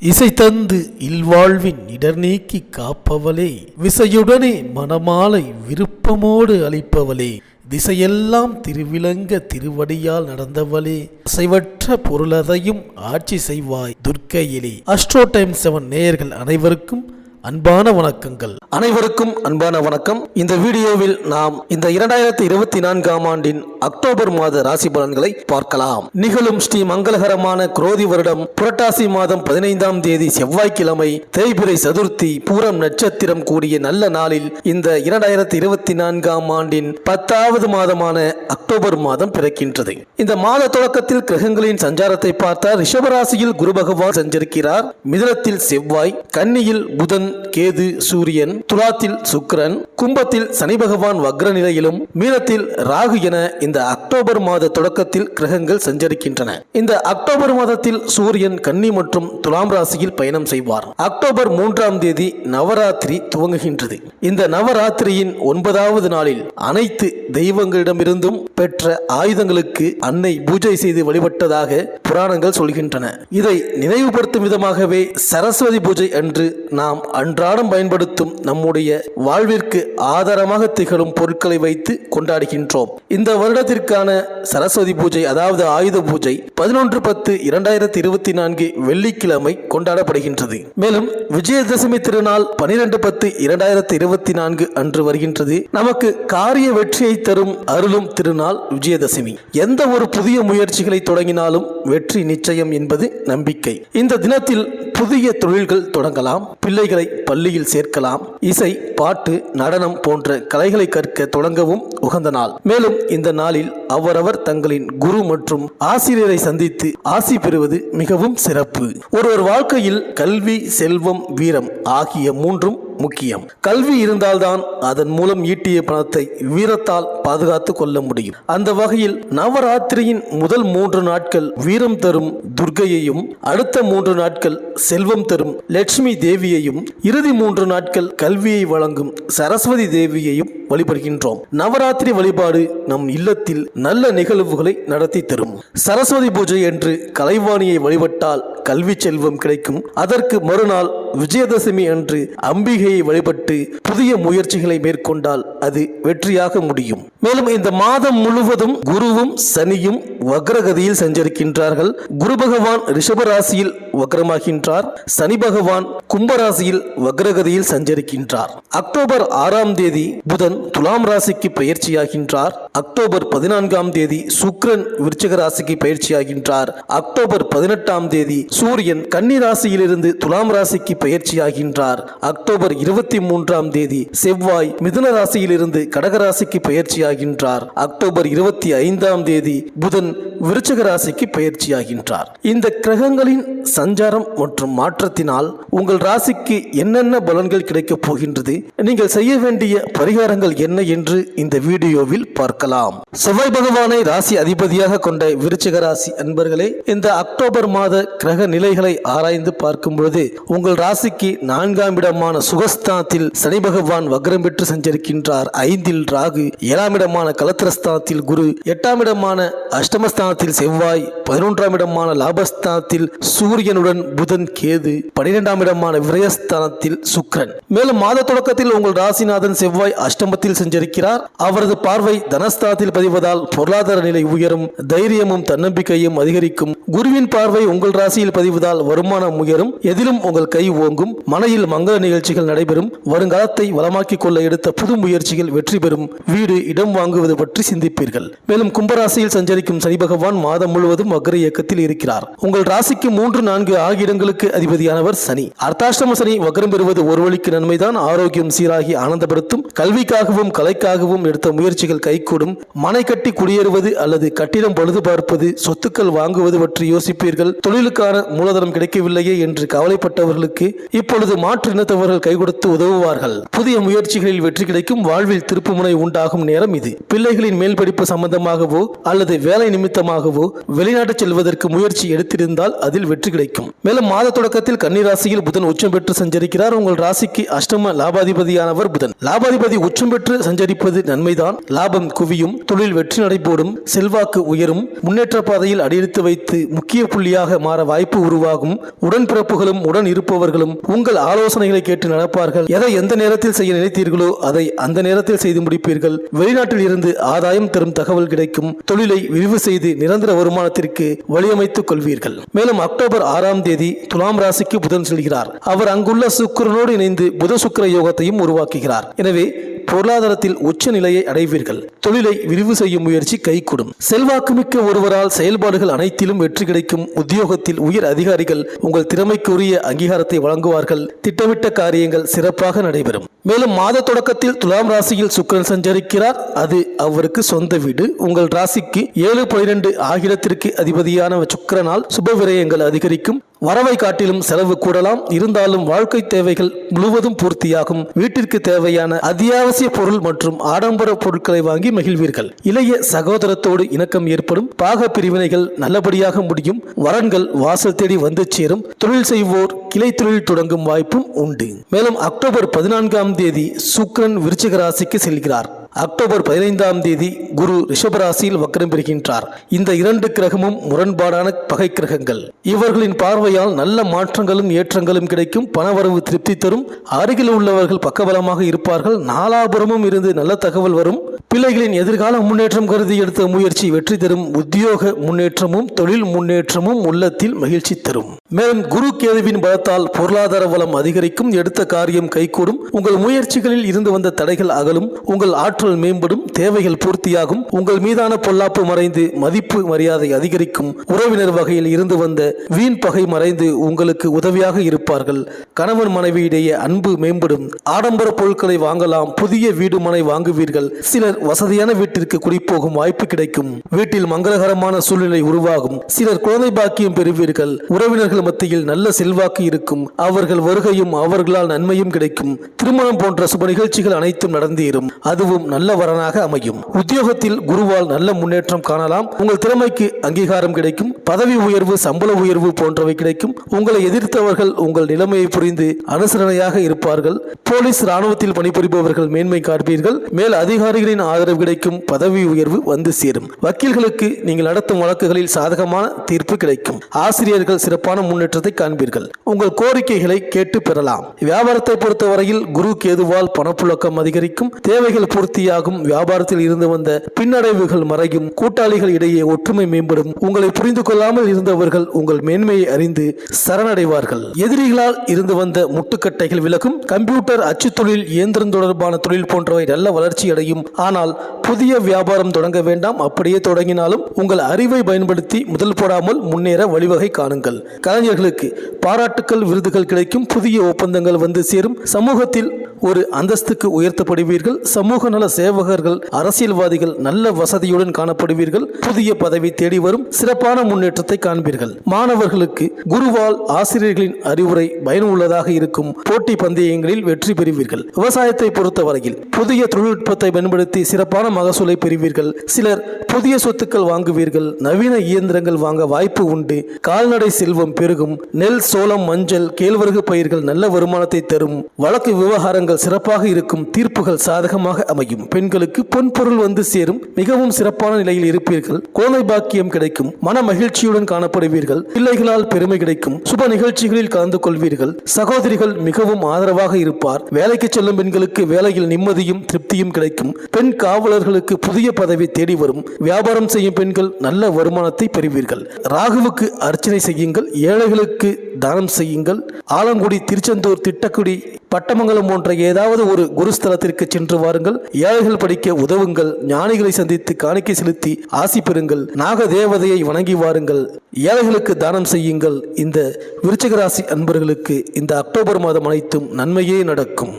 இசை தந்து இல்வாழ்வின் இடர் நீக்கி காப்பவளே, விசையுடனே மணமாலை விருப்பமோடு அளிப்பவளே, திசையெல்லாம் திருவிளங்க திருவடியால் நடந்தவளே, அசைவற்ற பொருளதையும் ஆட்சி செய்வாய் துர்க்கையிலே. அஸ்ட்ரோ டைம் 7 நேயர்கள் அனைவருக்கும் அன்பான வணக்கங்கள். அனைவருக்கும் அன்பான வணக்கம். இந்த வீடியோவில் நாம் இந்த 2024ஆம் ஆண்டின் அக்டோபர் மாத ராசி பலன்களை பார்க்கலாம். நிகழும் ஸ்ரீ மங்களகரமான குரோதி வருடம் புரட்டாசி மாதம் 15ஆம் தேதி செவ்வாய்க்கிழமை தேய்பிறை சதுர்த்தி பூரம் நட்சத்திரம் கூடிய நல்ல நாளில் இந்த 2024ஆம் ஆண்டின் 10வது மாதமான அக்டோபர் மாதம் பிறக்கின்றது. இந்த மாத தொடக்கத்தில் கிரகங்களின் சஞ்சாரத்தை பார்த்தால் ரிஷபராசியில் குரு பகவான் சஞ்சரிக்கிறார். மிதுனத்தில் செவ்வாய், கன்னியில் புதன், கேது, சூரியன், துலாத்தில் சுக்கிரன், கும்பத்தில் சனி பகவான் வக்ர நிலையிலும், மீனத்தில் ராகு என இந்த அக்டோபர் மாத தொடக்கத்தில் கிரகங்கள் சஞ்சரிக்கின்றன. இந்த அக்டோபர் மாதத்தில் சூரியன் கன்னி மற்றும் துலாம் ராசியில் பயணம் செய்வார். அக்டோபர் 3ஆம் தேதி நவராத்திரி துவங்குகின்றது. இந்த நவராத்திரியின் 9வது நாளில் அனைத்து தெய்வங்களிடமிருந்தும் பெற்ற ஆயுதங்களுக்கு அன்னை பூஜை செய்து வழிபட்டதாக புராணங்கள் சொல்கின்றன. இதை நினைவுபடுத்தும் விதமாகவே சரஸ்வதி பூஜை அன்று நாம் அன்றாடம் பயன்படுத்தும் நம்முடைய வாழ்விற்கு ஆதாரமாக திகழும் பொருட்களை வைத்து கொண்டாடுகின்றோம். இந்த வருடத்திற்கான சரஸ்வதி பூஜை அதாவது ஆயுத பூஜை 11/10/2024 வெள்ளிக்கிழமை கொண்டாடப்படுகின்றது. மேலும் விஜயதசமி திருநாள் 12/10/2024 அன்று வருகின்றது. நமக்கு காரிய வெற்றியை தரும் அருளும் திருநாள் விஜயதசமி. எந்த ஒரு புதிய முயற்சிகளை தொடங்கினாலும் வெற்றி நிச்சயம் என்பது நம்பிக்கை. இந்த தினத்தில் புதிய தொழில்கள் தொடங்கலாம், பிள்ளைகளை பள்ளியில் சேர்க்கலாம், இசை, பாட்டு, நடனம் போன்ற கலைகளை கற்க தொடங்கவும் உகந்த நாள். மேலும் இந்த நாளில் அவரவர் தங்களின் குரு மற்றும் ஆசிரியரை சந்தித்து ஆசி பெறுவது மிகவும் சிறப்பு. ஒருவர் வாழ்க்கையில் கல்வி, செல்வம், வீரம் ஆகிய மூன்றும் முக்கியம். கல்வி இருந்தால்தான் அதன் மூலம் ஈட்டிய பணத்தை வீரத்தால் பாதுகாத்து கொள்ள முடியும். அந்த வகையில் நவராத்திரியின் முதல் 3 நாட்கள் வீரம் தரும் துர்க்கையையும், அடுத்த 3 நாட்கள் செல்வம் தரும் லட்சுமி தேவியையும், இறுதி 3 நாட்கள் கல்வியை வழங்கும் சரஸ்வதி தேவியையும் வழிபடுகின்றோம். நவராத்திரி வழிபாடு நம் இல்லத்தில் நல்ல நிகழ்வுகளை நடத்தி தரும். சரஸ்வதி பூஜை என்று கலைவாணியை வழிபட்டால் கல்வி செல்வம் கிடைக்கும். அதற்கு மறுநாள் விஜயதசமி அன்று அம்பிகையை வழிபட்டு புதிய முயற்சிகளை மேற்கொண்டால் அது வெற்றியாக முடியும். மேலும் இந்த மாதம் முழுவதும் குருவும் சனியும் வக்ரகதியில் சஞ்சரிக்கின்றார்கள். குரு பகவான் ரிஷபராசியில் வக்ரமாகின்றார். சனி பகவான் கும்பராசியில் வக்ரகதியில் சஞ்சரிக்கின்றார். அக்டோபர் 6ஆம் தேதி புதன் துலாம் ராசிக்கு பயிற்சியாகின்றார். அக்டோபர் 14ஆம் தேதி சுக்கிரன் விருச்சிக ராசிக்கு பயிற்சியாகின்றார். அக்டோபர் 18ஆம் தேதி சூரியன் கன்னி ராசியிலிருந்து துலாம் ராசிக்கு பயிற்சியாகின்றார். அக்டோபர் 23ஆம் தேதி செவ்வாய் மிதுன ராசியிலிருந்து கடகராசிக்கு பயிற்சியாகின்றார். அக்டோபர் 25ஆம் தேதி புதன் விருச்சிக ராசிக்கு பயிற்சியாகின்றார். இந்த கிரகங்களின் சஞ்சாரம் மற்றும் மாற்றத்தினால் உங்கள் ராசிக்கு என்னென்ன பலன்கள் கிடைக்கப் போகின்றது, நீங்கள் செய்ய வேண்டிய பரிகாரங்கள் என்ன என்று இந்த வீடியோவில் பார்க்கலாம். செவ்வாய் பகவானை ராசி அதிபதியாக கொண்ட விருச்சிக ராசி அன்பர்களே, இந்த அக்டோபர் மாத கிரக நிலைகளை ஆராய்ந்து பார்க்கும் பொழுது உங்கள் ராசிக்கு 4ஆம் இடமான சுகஸ்தானத்தில் சனி பகவான் வக்ரம் பெற்று சஞ்சரிக்கின்றார். 5இல் ராகு, 7ஆம் இடமான கலத்திரஸ்தானத்தில் குரு, 8ஆம் இடமான அஷ்டமஸ்தானத்தில் செவ்வாய், 11ஆம் இடமான லாபஸ்தானத்தில் சூரியனுடன் புதன், கேது, 12ஆம் இடமான விரயஸ்தானத்தில் சுக்கிரன். மேலும் மாத தொடக்கத்தில் உங்கள் ராசிநாதன் செவ்வாய் அஷ்டமத்தில் சஞ்சரிக்கிறார். அவரது பார்வை தனஸ்தானத்தில் பதிவதால் பொருளாதார நிலை உயரும், தைரியமும் தன்னம்பிக்கையும் அதிகரிக்கும். குருவின் பார்வை உங்கள் ராசியில் பதிவதால் வருமானம் உயரும், எதிலும் உங்கள் கை ஓங்கும், மனையில் மங்கள நிகழ்ச்சிகள் நடைபெறும், வருங்காலத்தை வளமாக்கிக் கொள்ள எடுத்த புது முயற்சிகள் வெற்றி பெறும், வீடு, இடம் வாங்குவது பற்றி சிந்திப்பீர்கள். மேலும் கும்பராசியில் சஞ்சரிக்கும் சனி பகவான் மாதம் முழுவதும் வக்ர இயக்கத்தில் இருக்கிறார். உங்கள் ராசிக்கு 3, 4 ஆகிய இடங்களுக்கு அதிபதியானவர் சனி. அர்த்தாஷ்டம சனி வக்ரம் பெறுவது ஒரு வழிக்கு நன்மைதான். ஆரோக்கியம் சீராகி ஆனந்தப்படுத்தும். கல்விக்காகவும் கலைக்காகவும் எடுத்த முயற்சிகள் கைகூடும். மனை கட்டி குடியேறுவது அல்லது கட்டிடம் பழுது பார்ப்பது, சொத்துக்கள் வாங்குவது பற்றி யோசிப்பீர்கள். தொழிலுக்கான மூலதனம் கிடைக்கவில்லையே என்று கவலைப்பட்டவர்களுக்கு இப்பொழுது மாற்று இனத்தவர்கள் கை கொடுத்து உதவுவார்கள். புதிய முயற்சிகளில் வெற்றி கிடைக்கும். வாழ்வில் திருப்புமுனை உண்டாகும் நேரம் இது. பிள்ளைகளின் மேல் படிப்பு சம்பந்தமாகவோ அல்லது வேலை நிமித்தமாக மூலமாகவோ வெளிநாட்டு செல்வதற்கு முயற்சி எடுத்திருந்தால் அதில் வெற்றி கிடைக்கும். மேலும் மாத தொடக்கத்தில் கன்னி ராசியில் புதன் உச்சம் பெற்று சஞ்சரிக்கிறார். உங்கள் ராசிக்கு அஷ்டம லாபாதிபதியானவர் புதன். லாபாதிபதி உச்சம் பெற்று சஞ்சரிப்பது நன்மைதான். லாபம் குவியும், தொழில் வெற்றி நடைபோடும், செல்வாக்கு உயரும், முன்னேற்ற பாதையில் அடியெடுத்து வைத்து முக்கிய புள்ளியாக மாற வாய்ப்பு உருவாகும். உடன்பிறப்புகளும் உடன் இருப்பவர்களும் உங்கள் ஆலோசனைகளை கேட்டு நடப்பார்கள். எதை எந்த நேரத்தில் செய்ய நினைத்தீர்களோ அதை அந்த நேரத்தில் செய்து முடிப்பீர்கள். வெளிநாட்டில் இருந்து ஆதாயம் தரும் தகவல் கிடைக்கும். தொழிலை விரிவு செய்து நிரந்தர வருமானத்திற்கு வழியமைத்துக் கொள்வீர்கள். மேலும் அக்டோபர் 6ஆம் தேதி துலாம் ராசிக்கு புதன் செல்கிறார். அவர் அங்குள்ள சுக்கிரனோடு இணைந்து புத சுக்கிர யோகத்தையும் உருவாக்குகிறார். எனவே பொருளாதாரத்தில் உச்ச நிலையை அடைவீர்கள். தொழிலை விரிவு செய்யும் முயற்சி கைகூடும். செல்வாக்குமிக்க ஒருவரால் செயல்பாடுகள் அனைத்திலும் வெற்றி கிடைக்கும். உத்தியோகத்தில் உயர் அதிகாரிகள் உங்கள் திறமைக்குரிய அங்கீகாரத்தை வழங்குவார்கள். திட்டமிட்ட காரியங்கள் சிறப்பாக நடைபெறும். மேலும் மாத தொடக்கத்தில் துலாம் ராசியில் சுக்கிரன் சஞ்சரிக்கிறார். அது அவருக்கு சொந்த வீடு. உங்கள் ராசிக்கு 7-12 ஆகியத்திற்கு அதிபதியான சுக்கிரனால் சுப விரயங்கள் அதிகரிக்கும். வரவை காட்டிலும் செலவு கூடலாம். இருந்தாலும் வாழ்க்கை தேவைகள் முழுவதும் பூர்த்தியாகும். வீட்டிற்கு தேவையான அத்தியாவசிய பொருள் மற்றும் ஆடம்பர பொருட்களை வாங்கி மகிழ்வீர்கள். இளைய சகோதரத்தோடு இணக்கம் ஏற்படும். பாக பிரிவினைகள் நல்லபடியாக முடியும். வரன்கள் வாசல் தேடி வந்து சேரும். தொழில் செய்வோர் கிளை தொழில் தொடங்கும் வாய்ப்பும் உண்டு. மேலும் அக்டோபர் 14ஆம் தேதி சுக்கிரன் விருச்சிக ராசிக்கு செல்கிறார். அக்டோபர் 15ஆம் தேதி குரு ரிஷபராசியில் வக்ரம் பெறுகின்றார். இந்த 2 கிரகமும் முரண்பாடான பகை கிரகங்கள். இவர்களின் பார்வையால் நல்ல மாற்றங்களும் ஏற்றங்களும் கிடைக்கும். பணவரவு திருப்தி தரும். அருகில் உள்ளவர்கள் பக்கபலமாக இருப்பார்கள். நாலாபுரமும் இருந்து நல்ல தகவல் வரும். பிள்ளைகளின் எதிர்கால முன்னேற்றம் கருதி எடுத்த முயற்சி வெற்றி தரும். உத்தியோக முன்னேற்றமும் தொழில் முன்னேற்றமும் உள்ளத்தில் மகிழ்ச்சி தரும். மேலும் குரு கேதுவின் பலத்தால் பொருளாதார வளம் அதிகரிக்கும். எடுத்த காரியம் கைகூடும். உங்கள் முயற்சிகளில் இருந்து வந்த தடைகள் அகலும். உங்கள் ஆற்றல் மேம்படும். தேவைகள் பூர்த்தியாகும். உங்கள் மீதான பொல்லாப்பு மறைந்து மதிப்பு மரியாதை அதிகரிக்கும். உறவினர் வகையில் இருந்து வந்த வீண் பகை மறைந்து உங்களுக்கு உதவியாக இருப்பார்கள். கணவன் மனைவியிடையே அன்பு மேம்படும். ஆடம்பர பொருட்களை வாங்கலாம். புதிய வீடு மனை வாங்குவீர்கள். சிலர் வசதியான வீட்டிற்கு குடிப்போகும் வாய்ப்பு கிடைக்கும். வீட்டில் மங்களகரமான சூழ்நிலை உருவாகும். சிலர் குழந்தை பாக்கியம் பெறுவீர்கள். உறவினர்கள் மத்தியில் நல்ல செல்வாக்கு இருக்கும். அவர்கள் வருகையும் அவர்களால் நன்மையும் கிடைக்கும். திருமணம் போன்ற சுப நிகழ்ச்சிகள் அனைத்தும் நடந்தேறும். அதுவும் நல்ல வரனாக அமையும். உத்தியோகத்தில் குருவால் நல்ல முன்னேற்றம் காணலாம். உங்கள் திறமைக்கு அங்கீகாரம் கிடைக்கும். பதவி உயர்வு, சம்பள உயர்வு போன்றவை கிடைக்கும். உங்களை எதிர்த்தவர்கள் உங்கள் நிலைமையை புரிந்து அனுசரணையாக இருப்பார்கள். போலீஸ் ராணுவத்தில் பணிபுரிபவர்கள் மேன்மை காண்பீர்கள். மேல் அதிகாரிகளின் ஆதரவு கிடைக்கும். பதவி உயர்வு வந்து சேரும். வக்கீல்களுக்கு நீங்கள் நடத்தும் வழக்குகளில் சாதகமான தீர்ப்பு கிடைக்கும். ஆசிரியர்கள் சிறப்பான முன்னேற்றத்தை காண்பீர்கள். உங்கள் கோரிக்கைகளை கேட்டு பெறலாம். வியாபாரத்தை பொறுத்தவரையில் குரு கேதுவால் பணப்புழக்கம் அதிகரிக்கும். தேவைகள் பூர்த்தியாகும். வியாபாரத்தில் இருந்து வந்த பின்னடைவுகள் மறையும். கூட்டாளிகள் இடையே ஒற்றுமை மேம்படும். உங்களை புரிந்து கொள்ளாமல் இருந்தவர்கள் உங்கள் மேன்மையை அறிந்து சரணடைவார்கள். எதிரிகளால் இருந்து வந்த முட்டுக்கட்டைகள் விலகும். கம்ப்யூட்டர், அச்சு தொழில், இயந்திரம் தொடர்பான தொழில் போன்றவை நல்ல வளர்ச்சி அடையும். ஆனால் புதிய வியாபாரம் தொடங்க வேண்டாம். அப்படியே தொடங்கினாலும் உங்கள் அறிவை பயன்படுத்தி முதல் போடாமல் முன்னேற வழிவகை காணுங்கள். கலைஞர்களுக்கு பாராட்டுக்கள், விருதுகள் கிடைக்கும். புதிய ஒப்பந்தங்கள் வந்து சேரும். சமூகத்தில் ஒரு அந்தஸ்துக்கு உயர்த்தப்படுவீர்கள். சமூக நல சேவகர்கள், அரசியல்வாதிகள் நல்ல வசதியுடன் காணப்படுவீர்கள். புதிய பதவி தேடி வரும். சிறப்பான முன்னேற்றத்தை காண்பீர்கள். மாணவர்களுக்கு குருவால் ஆசிரியர்களின் அறிவுரை பயனுள்ளதாக இருக்கும். போட்டி பந்தயங்களில் வெற்றி பெறுவீர்கள். விவசாயத்தை பொறுத்தவரையில் புதிய தொழில்நுட்பத்தை பயன்படுத்தி சிறப்பான மகசூலை பெறுவீர்கள். சிலர் புதிய சொத்துக்கள் வாங்குவீர்கள். நவீன இயந்திரங்கள் வாங்க வாய்ப்பு உண்டு. கால்நடை செல்வம் பெருகும். நெல், சோளம், மஞ்சள், கேழ்வரகு பயிர்கள் நல்ல வருமானத்தை தரும். வழக்கு விவகாரங்கள் சிறப்பாக இருக்கும். தீர்ப்புகள் சாதகமாக அமையும். பெண்களுக்கு பொன் பொருள் வந்து சேரும். மிகவும் சிறப்பான நிலையில் இருப்பீர்கள். குழந்தை பாக்கியம் கிடைக்கும். மன மகிழ்ச்சியுடன் காணப்படுவீர்கள். பிள்ளைகளால் பெருமை கிடைக்கும். சுப நிகழ்ச்சிகளில் கலந்து கொள்வீர்கள். சகோதரிகள் மிகவும் ஆதரவாக இருப்பார். வேலைக்கு செல்லும் பெண்களுக்கு வேலையில் நிம்மதியும் திருப்தியும் கிடைக்கும். பெண் காவலர்களுக்கு புதிய பதவி தேடி வரும். வியாபாரம் செய்யும் பெண்கள் நல்ல வருமானத்தை பெறுவீர்கள். ராகுவுக்கு அர்ச்சனை செய்யுங்கள். ஏழைகளுக்கு தானம் செய்யுங்கள். ஆலங்குடி, திருச்செந்தூர், திட்டக்குடி, பட்டமங்கலம் போன்ற ஏதாவது ஒரு குருஸ்தலத்திற்கு சென்று வாருங்கள். ஏழைகள் படிக்க உதவுங்கள். ஞானிகளை சந்தித்து காணிக்கை செலுத்தி ஆசி பெறுங்கள். நாக தேவதையை வணங்கி வாருங்கள். ஏழைகளுக்கு தானம் செய்யுங்கள். இந்த விருச்சிக ராசி அன்பர்களுக்கு இந்த அக்டோபர் மாதம் அனைத்தும் நன்மையே நடக்கும்.